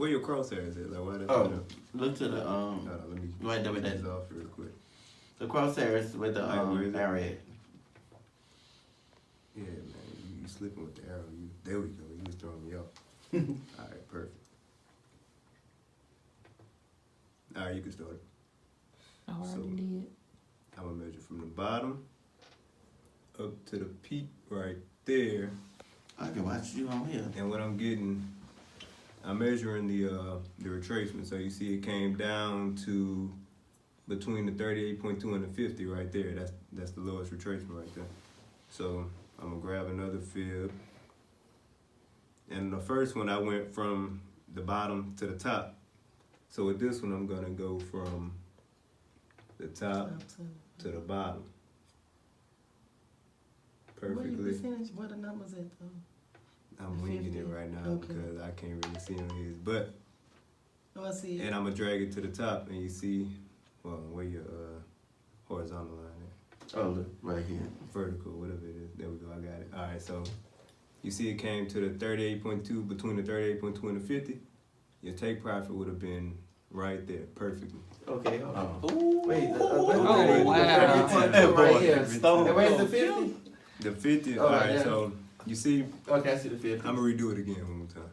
where your crosshairs at? Like, why look to the let me right there with that off real quick. The crosshairs with the arrow. Yeah, man, you slipping with the arrow. There we go. You was throwing me off. All right, perfect. All right, you can start it. I already did. I'm gonna measure from the bottom up to the peak right there. I can watch you on here. And what I'm measuring the retracement. So you see, it came down to between the 38.2 and the 50 right there. That's the lowest retracement right there. So I'm gonna grab another fib. And the first one I went from the bottom to the top. So with this one I'm gonna go from the top to the bottom. Perfectly. What the numbers at though? I'm winging it right now because I can't really see on his. But I see it. And I'm gonna drag it to the top, and you see, where your horizontal line is. Oh, right here. Vertical, whatever it is. There we go. I got it. All right, so you see, it came to the 38.2, between the 38.2 and the 50. Your take profit would have been right there, perfectly. Okay. Hold on. Ooh. Wait. Wow. Right here. Where's the 50? The 50. All right. Yeah. So you see. Okay, I see the 50. I'm gonna redo it again one more time.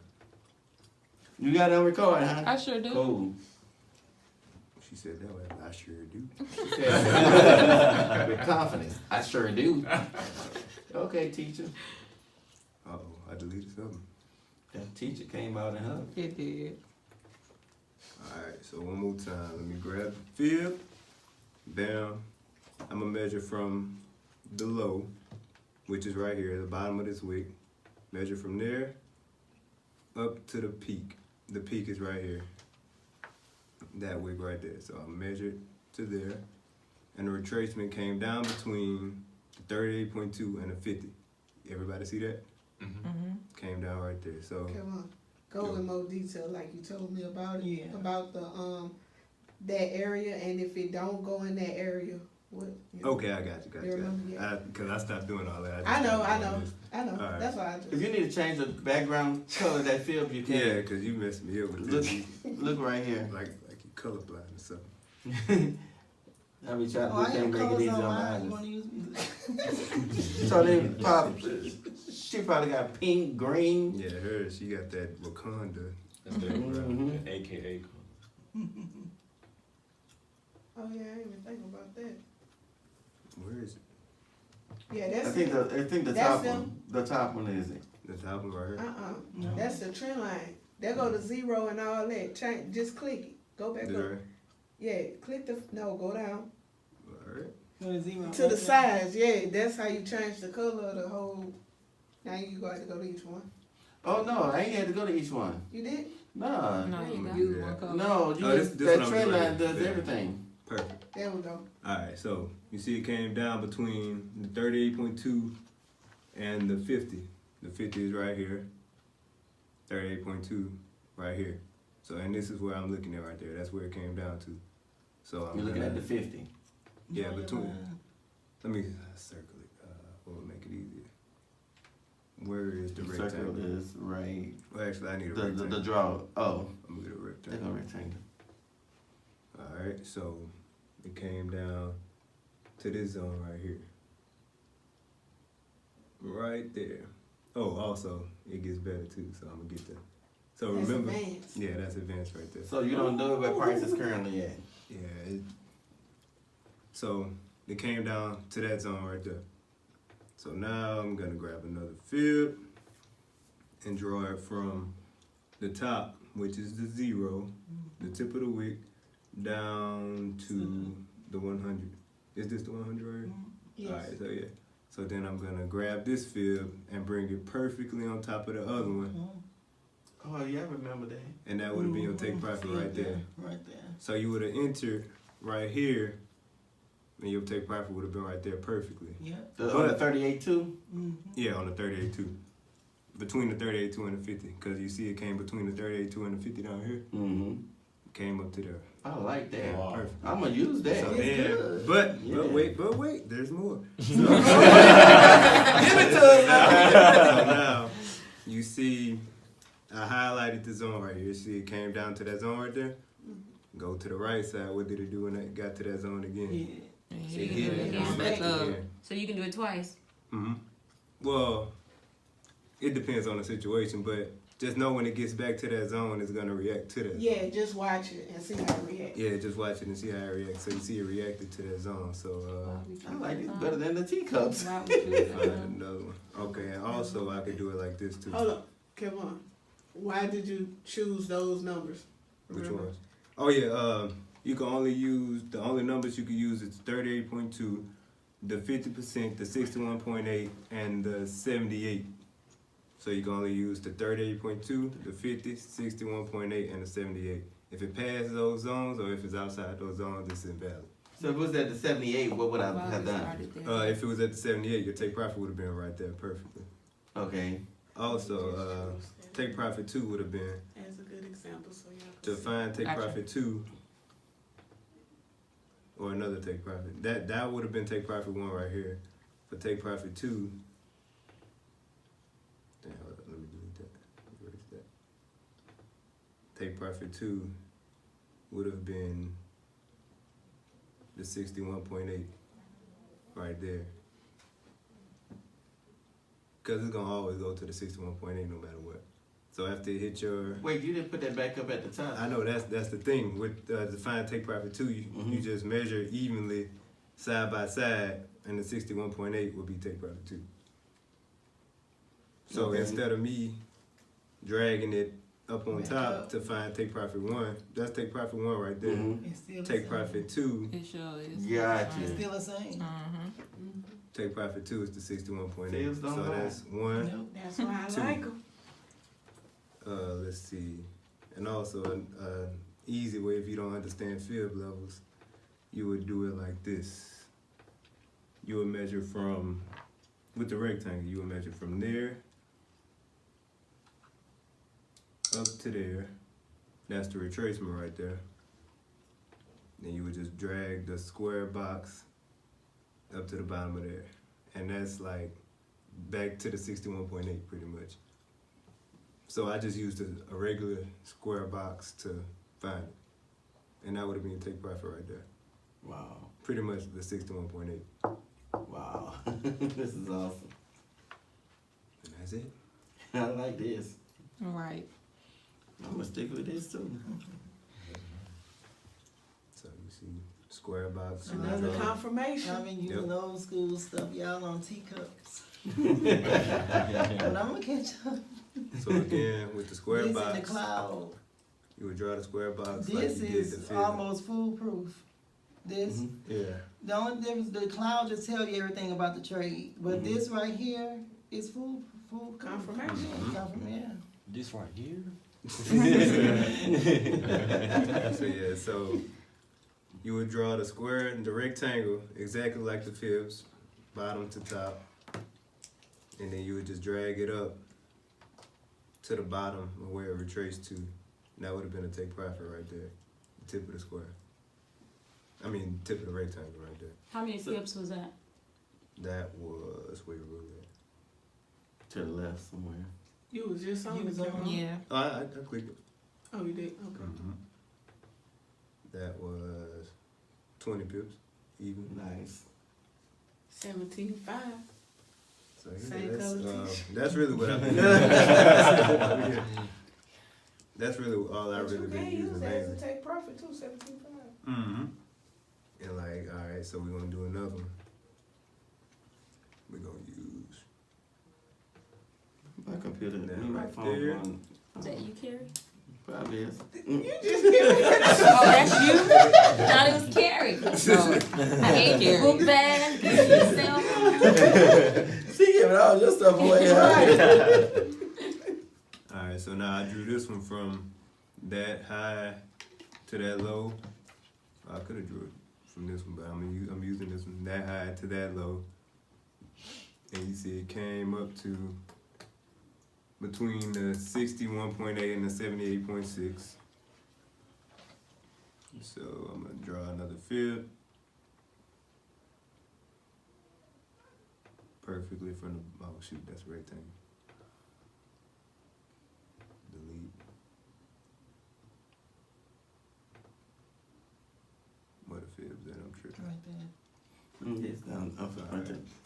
You got it on record, huh? I sure do. Cool. She said that way. I sure do. With confidence. I sure do. Okay, teacher. Uh-oh, I deleted something. That teacher came out and hugged. It did. Alright, so one more time. Let me grab the fib. Down. I'm gonna measure from the low, which is right here, the bottom of this wick. Measure from there up to the peak. The peak is right here. That wick right there. So I measured to there. And the retracement came down between the 38.2 and the 50. Everybody see that? Came down right there. So come on, go in more detail like you told me about it. About the that area, and if it don't go in that area, what? okay, I got you. Yeah. Because I stopped doing all that. I know. Right. That's why I just. If you need to change the background color of that film, you can. Yeah, because you messed me up with this. Look right here. Like you colorblind or something. I be trying to I can't have make it colors easy on on my mine. eyes. You wanna use me? So she probably got pink, green. Yeah, she got that Wakanda. That's that AKA color. Oh yeah, I didn't even think about that. Where is it? Yeah, that's. I think the That's top them. one. The top one is it. The top one right here? No. That's the trend line. They go to 0 and all that. Change. Just click it. Go back up. Right. Yeah, click the. No, go down. Alright. To the size, yeah, that's how you change the color of the whole. Now you got to go to each one. Oh no, I ain't had to go to each one. You did? No. No, you got use one color. No, this that what I'm trend doing. line does Yeah. everything. Perfect. There we go. Alright, so you see it came down between the 38.2 and the 50. The 50 is right here. 38.2 right here. So, and this is where I'm looking at right there. That's where it came down to. So I'm You're looking at the 50. Yeah, between. Let me circle it. What will make it easier? Where is the rectangle? Circle is right. Well, actually, I need a rectangle. The draw. Oh, I'm gonna get a there's rectangle. no rectangle. All right, so it came down to this zone right here. Right there. Oh, also, it gets better too, so I'm gonna get that. So That's remember, advanced. yeah, that's advanced right there. So you don't know where price is currently at. Yeah. So it came down to that zone right there. So now I'm gonna grab another fib and draw it from the top, which is the 0, the tip of the wick, down to the 100. Is this the 100 right here? Yes. All right, so yeah. So then I'm gonna grab this fib and bring it perfectly on top of the other one. Oh yeah, I remember that. And that would have been your take profit right there. Right there. So you would have entered right here, and your take profit would have been right there perfectly. Yeah. On the 38 too? Yeah, on the 38.2. Between the 38.2 and the 50. Because you see it came between the 38.2 and the 50 down here. Mm-hmm. Came up to there. I like that. Wow. Perfect. I'm going to use that. So It's then, good. but Yeah. wait, there's more. Give it to us now. So now, you see I highlighted the zone right here. See, it came down to that zone right there. Go to the right side. What did it do when it got to that zone again? Yeah, It you hit can do it it and back smacked up. it again. So you can do it twice. Well, it depends on the situation, but just know when it gets back to that zone, it's gonna react to that. Yeah, just watch it and see how it reacts. Yeah, just watch it and see how it reacts. So you see it reacted to that zone. So I like this better than the teacups. Why would you find another one. Okay, and also I could do it like this too. Hold up, come on. Why did you choose those numbers? Which Remember? ones? Oh yeah, you can only use the only numbers you can use is 38.2, the 50%, the 61.8, and the 78. So you can only use the 38.2, the 50, 61.8, and the 78. If it passes those zones or if it's outside those zones, it's invalid. So if it was at the 78, what would I Why have we done? started there? If it was at the 78, your take profit would have been right there perfectly. Okay. Also, take profit 2 would have been As a good example, so y'all to can see. find take Gotcha. profit 2 or another take profit. That would have been take profit 1 right here. For take profit 2, damn, hold up, let me delete that. Erase that. Take profit 2 would have been the 61.8 right there. Because it's going to always go to the 61.8 no matter what. So after it hit your... Wait, you didn't put that back up at the top. I know that's the thing. With define take profit 2, you just measure evenly side by side, and the 61.8 would be take profit 2. So Okay. instead of me dragging it up on Back top up. to find take profit 1, that's take profit 1 right there. It's still the Take same. profit 2, It sure is. Gotcha. It's still the same. take profit 2 is the 61.8. Fibs don't So lie. that's 1. Nope. That's why I 2. like them. Let's see. And also an easy way if you don't understand fib levels, you would do it like this. You would measure from, with the rectangle, you would measure from there up to there. That's the retracement right there. Then you would just drag the square box up to the bottom of there. And that's like back to the 61.8 pretty much. So I just used a regular square box to find it. And that would have been take profit right there. Wow. Pretty much the 61.8. Wow. This is awesome. And that's it. I like this. Right. I'm gonna stick with this too. So you see square box. you Another draw. confirmation. I've been using Yep. old school stuff, y'all on teacups. But I'm gonna catch up. So again, with the square This box, is the cloud. you would draw the square box This like you did the is fib. almost foolproof. This, Yeah. the only difference, the cloud just tell you everything about the trade. But Mm-hmm. this right here is full Confirmation. Confirmation. This right here? So yeah, so you would draw the square and the rectangle exactly like the fibs, bottom to top, and then you would just drag it up to the bottom of where it retraced to. And that would have been a take profit right there, the tip of the square. I mean, tip of the rectangle right there. How many flips was that? That was where you ruled To the left somewhere. You was just on You the was on. camera. Yeah. at. I clicked it. Oh, you did? Okay. That was 20 pips, even. Nice. 17.5. So yeah, Same color that's really what I've been doing. That's really all I But really you been can using use that as mainly. a take profit too, 17.5. Mm-hmm. And like, all right, so we're gonna do another one. We're gonna use My computer, That me, my right phone there. going. That you carry? Probably is. You just give me Oh, that's you? I thought it was Carrie. I gave you a book bag, gave you a cell phone. She giving all your stuff away. all right, so now I drew this one from that high to that low. I could have drew it from this one, but I'm using this one that high to that low. And you see it came up to between the 61.8 and the 78.6. So I'm gonna draw another fib. Perfectly from the, oh shoot, that's a rectangle. delete. What a Fibs at? I'm tripping. Right there. It's down,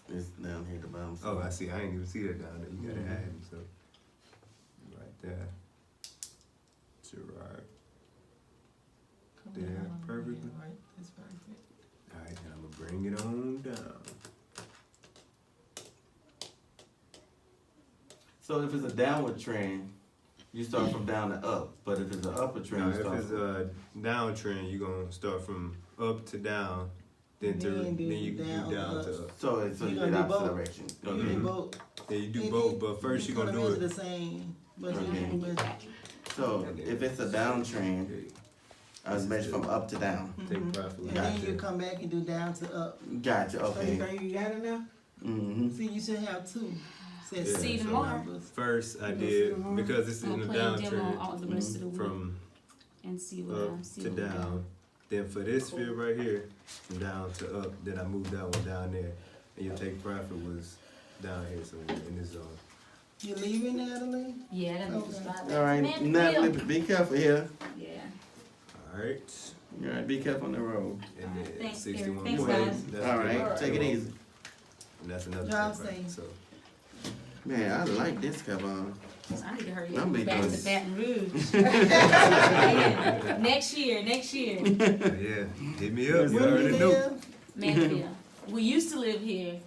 it's down here at the bottom. Oh, I see. I didn't even see that down there. You gotta add him, so. Right there. Gerard. Come There, down. perfectly. Yeah, right, that's perfect. Alright, and I'm gonna bring it on down. So if it's a downward trend, you start from down to up. But if it's an upward trend, Now, you if start it's from a downtrend, you're gonna start from up to down, then Then do you do down down to to up. up. so You you gonna do do opposite both. direction. You Okay. do both. Yeah, you do It- both, it- but first you you're gonna put do them into it. the same, but Okay. you but So if it's a downtrend, Okay, I was measured from up to down. take profit. and with then that. you come back and do down to up. Gotcha. So you Okay. think you got it now? Mm-hmm. See, you should have two. Says Yeah, See so tomorrow. numbers. First, I You gonna see did tomorrow? because it's I'm in a gonna play a demo downtrend all the rest of the week from and see what up I see to what we got. down. Then for this field right here, from down to up, then I moved that one down there. And your take profit was down here, so in this zone. You leaving, Natalie? Yeah, I gotta Okay. just drive All back. right. Man, Natalie, Bill. be careful here. Yeah. Alright, All right. Be careful on the road. and then Thanks, 61 Eric. Thanks, points. guys. That's All good. right. Take it easy. And that's another Drive take profit, safe. so. Man, I like this cover on. I need to hurry I'm up big back on to this. Baton Rouge. Yeah. Next year. Yeah, hit me up. You Where do already you know. live? Manfield. We used to live here.